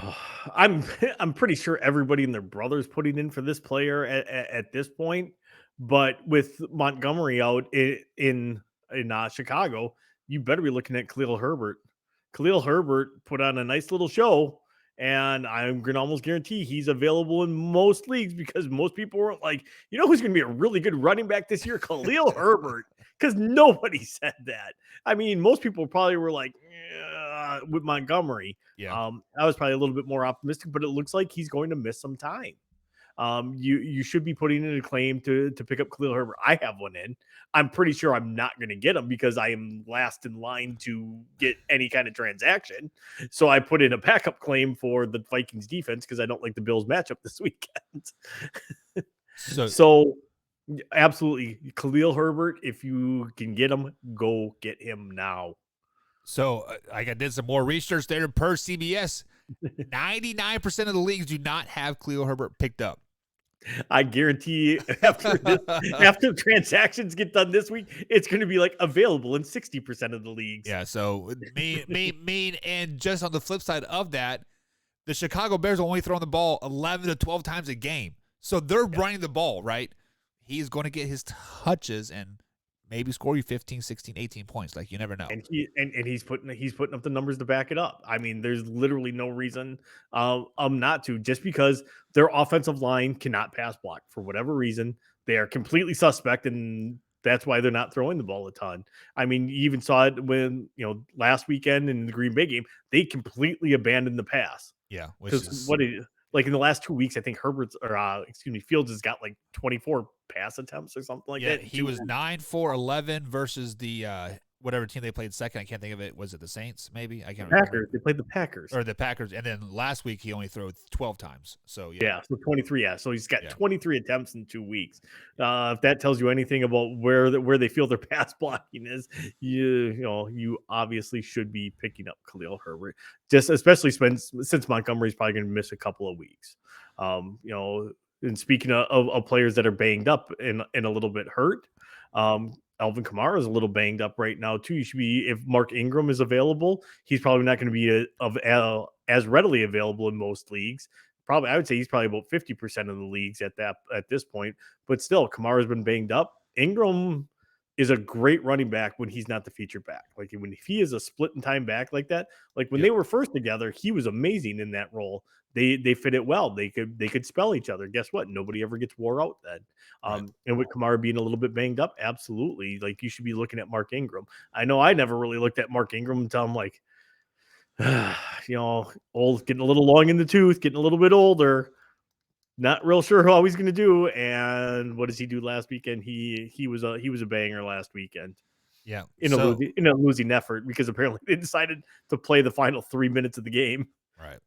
Oh, I'm I'm pretty sure everybody and their brother's putting in for this player at this point, but with Montgomery out in Chicago, you better be looking at Khalil Herbert. Khalil Herbert put on a nice little show, and I'm gonna almost guarantee he's available in most leagues because most people weren't like, you know who's gonna be a really good running back this year? Khalil Herbert, because nobody said that. I mean, most people probably were like, "Yeah," with Montgomery. Yeah. I was probably a little bit more optimistic, but it looks like he's going to miss some time. You should be putting in a claim to pick up Khalil Herbert. I have one in. I'm pretty sure I'm not going to get him because I am last in line to get any kind of transaction. So I put in a backup claim for the Vikings defense because I don't like the Bills matchup this weekend. So So absolutely, Khalil Herbert. If you can get him, go get him now. I did some more research there per CBS. 99% of the leagues do not have Khalil Herbert picked up. I guarantee after transactions get done this week, it's going to be like available in 60% of the leagues. Yeah, so mean, and just on the flip side of that, the Chicago Bears are only throwing the ball 11 to 12 times a game. So they're Yeah. running the ball, right? He's going to get his touches and maybe score you 15, 16, 18 points. Like, you never know. And he's putting up the numbers to back it up. I mean, there's literally no reason not to, just because their offensive line cannot pass block for whatever reason. They are completely suspect, and that's why they're not throwing the ball a ton. I mean, you even saw it when last weekend in the Green Bay game, they completely abandoned the pass. Yeah, which Because is, what did like in the last 2 weeks, I think Herbert's or excuse me, Fields has got like 24 pass attempts or something like yeah, that in he two was 9-for-11 versus the whatever team they played second. I can't think of it. Was it the Saints? Maybe I the can't remember. Packers. They played the Packers. Or the Packers. And then last week he only threw 12 times. So yeah, Yeah, so 23. Yeah, so he's got yeah, 23 attempts in 2 weeks. yeah. If that tells you anything about where they feel their pass blocking is, you obviously should be picking up Khalil Herbert, just especially since Montgomery's probably going to miss a couple of weeks. And speaking of players that are banged up and a little bit hurt, Alvin Kamara is a little banged up right now too. You should be, if Mark Ingram is available, he's probably not going to be as readily available in most leagues. Probably, I would say he's probably about 50% of the leagues at this point. But still, Kamara's been banged up. Ingram is a great running back when he's not the feature back. Like when if he is a split in time back like that, like when Yep. they were first together, he was amazing in that role. They fit it well. They could spell each other. Guess what? Nobody ever gets wore out then. Right. And with Kamara being a little bit banged up, absolutely. Like you should be looking at Mark Ingram. I know I never really looked at Mark Ingram until I'm like, old, getting a little long in the tooth, getting a little bit older. Not real sure how he's going to do. And what does he do last weekend? He was a banger last weekend Yeah. in a losing effort because apparently they decided to play the final 3 minutes of the game. Right.